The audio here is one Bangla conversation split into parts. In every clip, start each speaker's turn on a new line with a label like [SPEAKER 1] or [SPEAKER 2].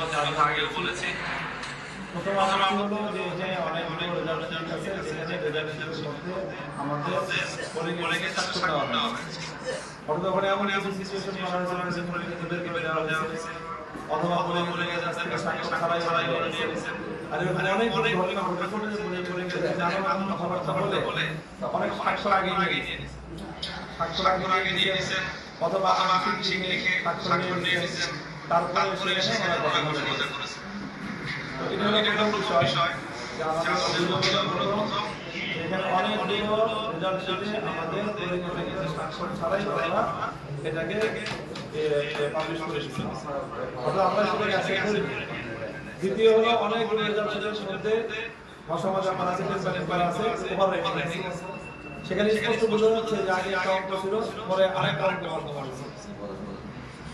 [SPEAKER 1] কথা আগেও বলেছি।
[SPEAKER 2] প্রথম আমরা হলো যে এখানে অনেকগুলো রেজাল্ট আছে, যেখানে রেজাল্টের মধ্যে আমাদের পরীক্ষাকে স্বাক্ষর দেওয়া হয়। অথবা ওখানে এমন কিছু সিচুয়েশন করা হয়েছে যেখানে পরীক্ষাদেরকে দেওয়া হয়েছে, অথবা পরীক্ষার কাছ থেকে স্বাক্ষর ছাড়াই হয়েছে। আর এখানে অনেক ঘটনা ঘটেছে যে পরীক্ষা নানান কথাবার্তা বলে অনেক স্বাক্ষর আগে নিয়ে নিয়েছেন, অথবা আংশিক লিখে স্বাক্ষর নিয়ে নিয়েছেন, তারপরে সেখানে ওরা কথা বলেছে। এটা হলো প্রথম বিষয় যে আমাদের এখানে অনেকগুলো রেজাল্ট শিটে আমাদের পরীক্ষার স্বাক্ষর ছাড়াই ওরা এটাকে পাবলিশ করেছে, অথবা আমরা সেটাকে অ্যাকসেপ্ট করি। দ্বিতীয় হলো অনেকগুলো রেজাল্ট শিটের মধ্যে ভাষামাজা করা আছে, ওভার রেটিং আছে। সেখানে স্পষ্ট বোঝা যাচ্ছে যে আগে একটা অঙ্ক ছিল, পরে আরেকটা অঙ্ক করা হয়েছে,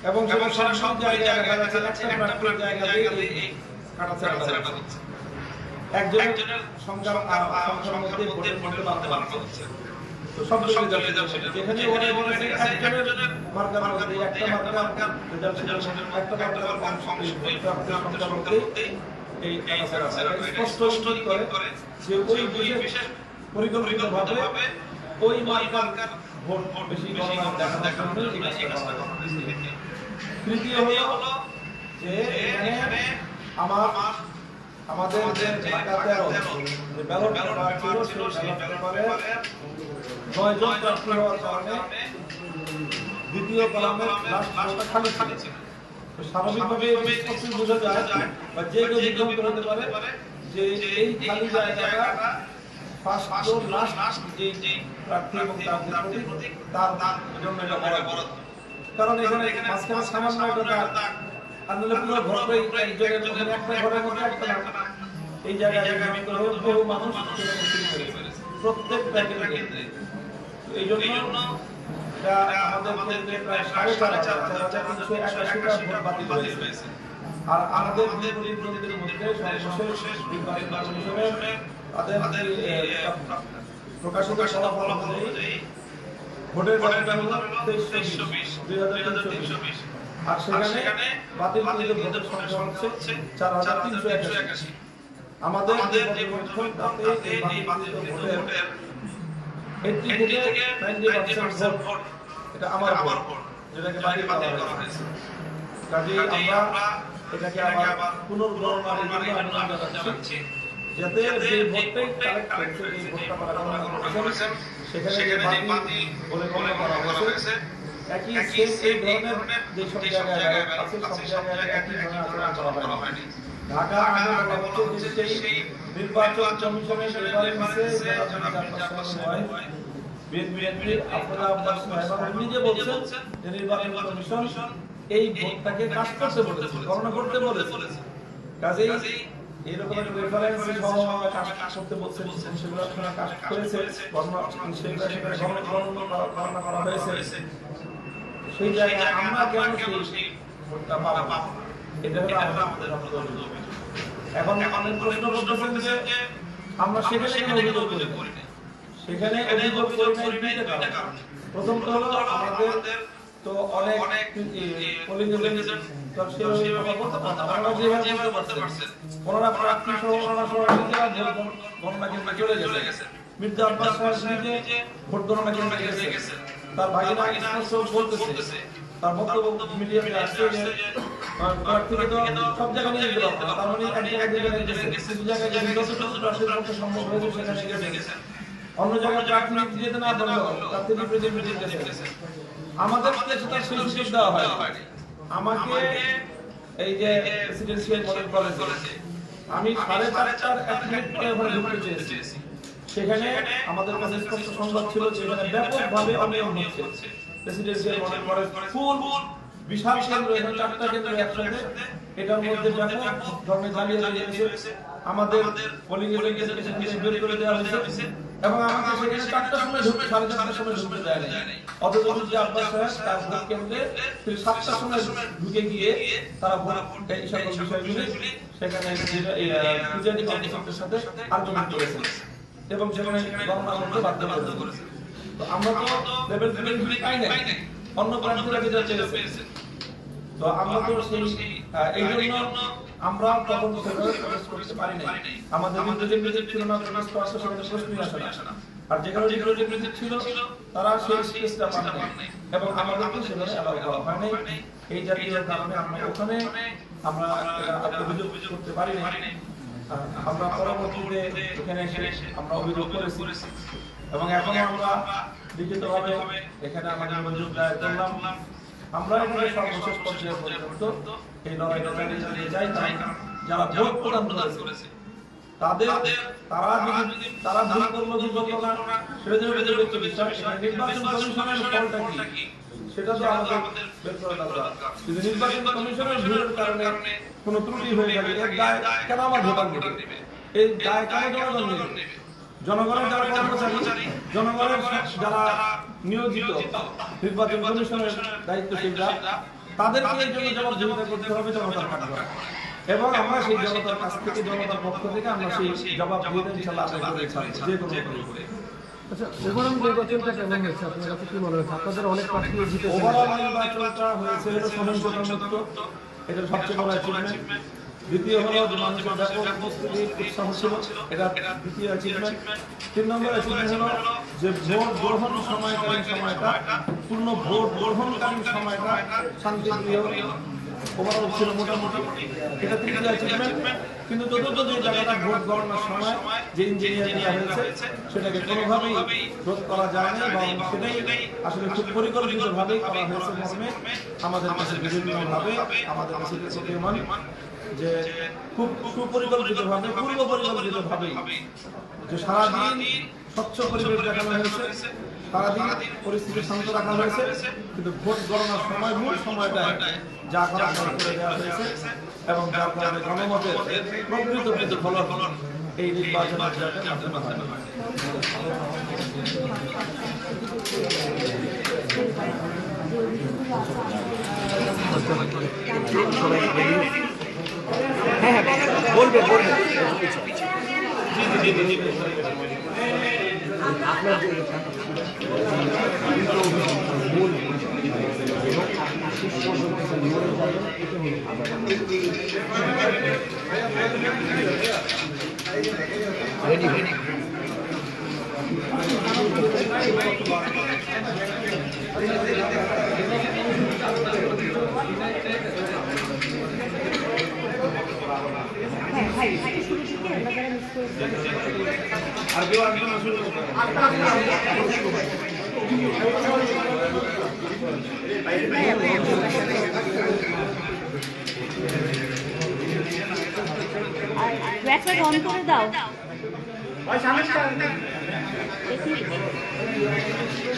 [SPEAKER 2] এবং সেখানে সব জায়গায় দেখা যাচ্ছে একটা প্রাপ্তির জায়গাতেই কাটাছেড়া হচ্ছে। একজনের সংখ্যার মধ্যে ভোটের মধ্যে বাড়তে হচ্ছে। তো সব রেজাল্ট যেখানে ওরা বলেছে একজনের মার্কার মধ্যে একটা মার্কার রেজাল্ট একটা মার্কার সংখ্যার মধ্যে এই কাটাছেড়া স্পষ্ট করে যে ওই বিশেষ পরিকল্পিতভাবে ওই মার্কার ভোট বেশি গণনা দেখানোর জন্য এই কাজটা করা হয়েছে। তৃতীয় হলো যে এখানে আমাদের যে ঢাকা 13 যে ব্যালট পেপার ছিল সেই ব্যালট পেপারে 9 জন প্রার্থী হওয়ার কারণে দ্বিতীয় কলামের লাস্ট খালি ছিল। তো স্বাভাবিকভাবে স্পষ্ট বোঝা যায় বা যে কেউ বিজ্ঞাপন করতে পারে যে এই খালি জায়গাটা ফার্স্ট ও লাস্ট যে প্রার্থী এবং তার প্রতীক তার জন্য এটা বরাদ্দ। কারণ এখানে মাঝখানে সামান্য একটা আন্দোলন পুরো ঘরটাই একজনের মধ্যে একটা ঘরের মধ্যে একটা না, এই জায়গায় বহু মানুষ প্রত্যেক কেন্দ্রে। এই জন্য আমাদের কেন্দ্রে প্রায় 4,500 ভোট বাতিল হয়েছে। আর আমাদের প্রতিদ্বন্দ্বীদের মধ্যে সর্বশেষ নির্বাচন কমিশনের তাদের প্রকাশিত ফলাফল অনুযায়ী ভোটের সংখ্যা হলো 2320 আর সেখানে বাতিল ভোটের সংখ্যা হচ্ছে 4,381। আমাদের যে ভোট তাতে এই বাতিল ভোটের 80 থেকে 90% ভোট এটা আমার ভোট, যেটাকে বাতিল করা হয়েছে। কাজেই আমরা এটাকে আবার পুনর্গণনার জন্য আবেদন জানাচ্ছি, যাতে যে ভোটটাই কালেক্ট হয়েছে এই ভোটটা পারা করেছেন সেখানে যে বাতিল বলে গণনা করা হয়েছে একই সেম এই ধরনের যে সব জায়গায় আছে সব জায়গায় একই ধরনের আচরণ করা হয়নি। ঢাকা আগে বলা হচ্ছে যে সেই নির্বাচন কমিশনের রেফারেন্সে বিএনপি আপনারা নিজে বলছেন যে নির্বাচন কমিশন এই ভোটটাকে কাজ করতে বলেছে, গণনা করতে বলেছে। কাজেই এইরকম একটা রেফারেন্স সহ কাজ করতে বলছেন, সেগুলো আপনারা কাজ করেছে, গণনা করা হয়েছে। সেই জায়গায় আমরা কেন সেই ভোটটা পাবো, এটা হলো আমাদের অভিযোগ। এখন অনেক প্রশ্ন করতেছেন যে আমরা সেখানে কেন অভিযোগ করি না, সেখানে অভিযোগ করি নাই দুইটা কারণ। প্রথম তো হলো আমাদের তো অনেক পোলিং এজেন্ট তো সেই কথা বলতে পারতাম, আমরা যেভাবে বলতে পারছেন ওনারা প্রার্থী সহ ওনারা সবাই গণনা কেন্দ্রে চলে গেছে। মির্জা আব্বাস সাহেব নিজে ভোট গণনা কেন্দ্রে গেছে, তার ভাগিনা স্পষ্ট বলতেছে, তার বক্তব্য মিডিয়াতে আসছে যে প্রার্থীকে তো সব জায়গায় নিয়ে গেল, তার মানে এক জায়গায় গেছে, কিছু জায়গায় যে যতটুকু প্রার্থীর পক্ষে সম্ভব হয়েছে সেখানে গেছে, অন্য জায়গায় প্রার্থী যেতে না পারলেও প্রার্থী রিপ্রেজেন্টেটিভ গেছে। আমাদের কাছে তার সেই সুযোগ দেওয়া হয়। আমাকে এই যে প্রেসিডেন্সিয়াল মডেল কলেজে আমি 4:30টার 1 মিনিট পরে ওখানে ঢুকতে চেয়েছি। সেখানে আমাদের কাছে স্পষ্ট সংবাদ ছিল যে এখানে ব্যাপকভাবে অনিয়ম হচ্ছে। প্রেসিডেন্সিয়াল মডেল কলেজ ফুল বিশাল কেন্দ্র, এখানে 4টা কেন্দ্র একসাথে, এটার মধ্যে ব্যাপক ধরনের জালিয়াতি হয়েছে। আমাদের পোলিং এজেন্টকে সেখানে বের করে দেওয়া হয়েছে এবং আমাকে সেখানে 4টার সময় ঢুকতে 4:30টার সময় ঢুকতে দেয় নাই। অথচ যে আব্বাস সাহেব তার ভোট কেন্দ্রে 7টার সময় ঢুকে গিয়ে তারা ভোট এই সকল বিষয়গুলি সেখানে প্রিজাইডিং অফিসারদের সাথে আলোচনা করেছেন এবং সেখানে গণনা করতে বাধ্য করেছে। তো আমরা তো লেভেল প্লেইং ফিল্ড পাই নাই, অন্য প্রার্থীরা যেটা চেয়েছে। তো আমরা তো সেই এই জন্য আমরা তখন সেভাবে প্রবেশ করতে পারি নাই। আমাদের কিন্তু যে মিউজিক ছিল না, প্রবেশ করা সেখানে প্রশ্নই আসে না। আর যেখানে মিউজিক ছিল তারা সেই স্পেসটা পান নাই এবং আমাদেরকে সেখানে অ্যালাউ করা হয় নাই। এই জাতীয় কারণে আমরা ওখানে আমরা অভিযোগ করতে পারি নাই। আমরা পরবর্তীতে এখানে এসে আমরা অভিযোগ করেছি এবং এখন আমরা লিখিতভাবে এখানে আমাদের অভিযোগ দায়ের করলাম। আমরা এখানে সর্বশেষ পর্যায়ে পর্যন্ত এই লড়াইটা চালিয়ে যাই, যারা ভোট প্রদান করেছে তারা ভুল করলো কি করলো না সেটা জন্য ব্যক্তিগত বিষয়। নির্বাচন কমিশনের ফলটা কি সেটা তো আমাদের বের করা দরকার। যদি নির্বাচন কমিশনের ভুলের কারণে কোনো ত্রুটি হয়ে গেলে এর দায় কেন আমার ভোটার নেবে? এই দায় কেন জনগণ নেবে? জনগণের যারা কর্মচারী, জনগণের যারা নিয়োজিত নির্বাচন কমিশনের দায়িত্বশীলরা, তাদেরকে এই জন্য জবাবদিহিতা করতে হবে জনতার কাছে। এবং আমরা সেই জনতার কাছ থেকে, জনতার পক্ষ থেকে আমরা সেই জবাবদিহিতা ইনশাআল্লাহ আদায় করে ছাড়ব, যে কোনো করে।
[SPEAKER 3] আচ্ছা, ওভারঅল নির্বাচনটা কেমন হয়েছে আপনার কাছে কি মনে হয়েছে? আপনাদের অনেক প্রার্থী জিতেছে।
[SPEAKER 2] ওভারঅল নির্বাচনটা হয়েছে সহিংসতামুক্ত, এটা সবচেয়ে বড় অ্যাচিভমেন্ট। দ্বিতীয় হলো যে মানুষের ব্যাপক উপস্থিতি, উৎসাহ ছিল, এটা দ্বিতীয় অ্যাচিভমেন্ট। 3 নম্বর অ্যাচিভমেন্ট হলো যে ভোট গ্রহণ সময়কালীন সময়টা, পূর্ণ ভোট গ্রহণকালীন সময়টা শান্তিপ্রিয় ওভারঅল ছিল মোটামুটি, এটা তৃতীয় অ্যাচিভমেন্ট। কিন্তু চতুর্থ যে জায়গাটা ভোট গণনার সময় যে ইঞ্জিনিয়ারিংটা হয়েছে সেটাকে কোনোভাবেই রোধ করা যায় না এবং সেটাই আসলে খুব পরিকল্পিতভাবেই করা হয়েছে মর্মে আমাদের কাছে বিভিন্নভাবে আমাদের কাছে প্রতীয়মান যে খুব সুপরিকল্পিতভাবে, পূর্ব পরিকল্পিতভাবেই যে সারাদিন স্বচ্ছ পরিবেশ দেখানো হয়েছে, সারাদিন পরিস্থিতি শান্ত রাখা হয়েছে, কিন্তু ভোট গণনার সময় মূল সময়টায় যা করা করে দেওয়া হয়েছে এবং যার কারণে গণমতের প্রকৃত প্রতিফলন এই নির্বাচনের মাধ্যমে হয়।
[SPEAKER 3] হ্যাঁ, বলবে আপনার
[SPEAKER 2] আর কেউ আসবে না শুরু
[SPEAKER 4] ব্যাকপ্যাক অন করে দাও।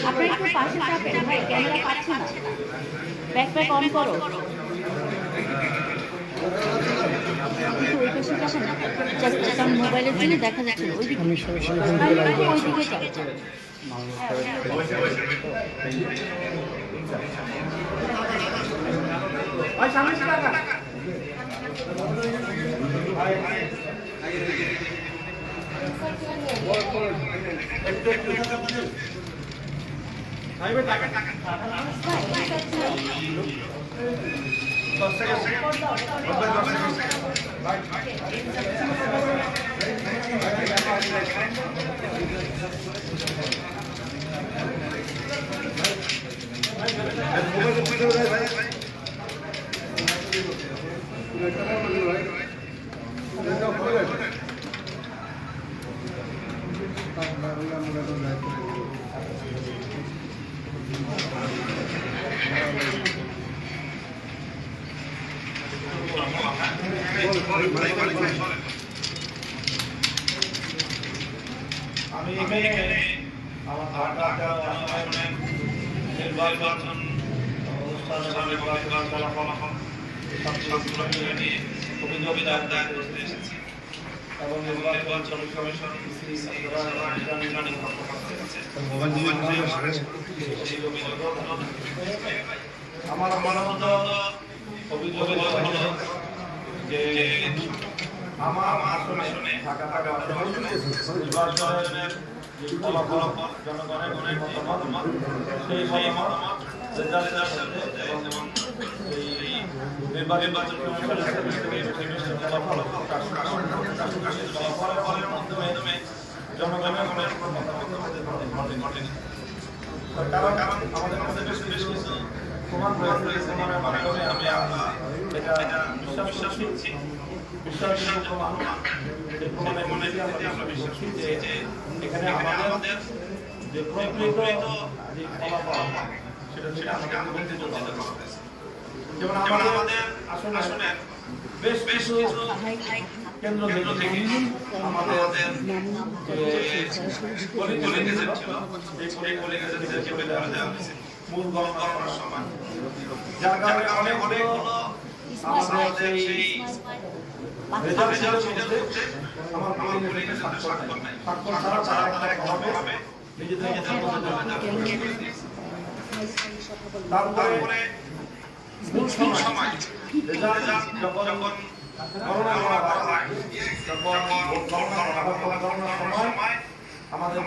[SPEAKER 4] আপনার একটু পাশে যাবেন ভাই, ক্যামেরা পাচ্ছে না। ব্যাকপ্যাক অন করো। ওই পাশে যাবেন, জাস্ট কারণ মোবাইলের জন্য দেখা যাচ্ছে না। ওইদিকে ওইদিকে যাও।
[SPEAKER 2] আমি এখানে আমার ঢাকা নির্বাচন অনুষ্ঠানে অভিযোগ দায়ের করতে এসেছি এবং নির্বাচন কমিশন আমার মতো অভিযোগ হলো যে আমার আসনে ঢাকা নির্বাচনের ফলাফল জনগণের মতামত সেই মতামত রেজাল্টের সাথে এবং এই নির্বাচন ফলাফলের মাধ্যমে জনগণের ঘটেনি। কারণ আমাদের কাছে বেশ কিছু প্রমাণ রয়েছে, এই প্রমাণের মাধ্যমে আমি এটা বিশ্বাস করছি, বিশ্বাসযোগ্য প্রমাণ। এই প্রমাণের মধ্যে আমরা বিশ্বাস করছি যে এখানে আমাদের যে প্রকৃত যে ফলাফল সেটা থেকে আমাদের বঞ্চিত করা হয়েছে। যেমন আমাদের আসলে বেশ কিছু কেন্দ্র থেকে আমাদের মূল গণনা করার সময় যার কারণে অনেক আমাদের সেই রেজাল্ট করতে আমার পরিণতিতে স্বাক্ষর নাই, স্বাক্ষর ছাড়া তারা একটা হবে নিজেদের তারপরে মূল সময় রেজাল্ট যখন গণনা করা হয়, তখন গণনার সময় আমাদের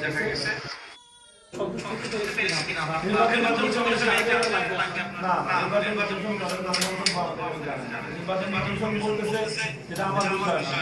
[SPEAKER 2] দেখা গেছে নির্বাচন বলতেছে সেটা আমার বিষয় না।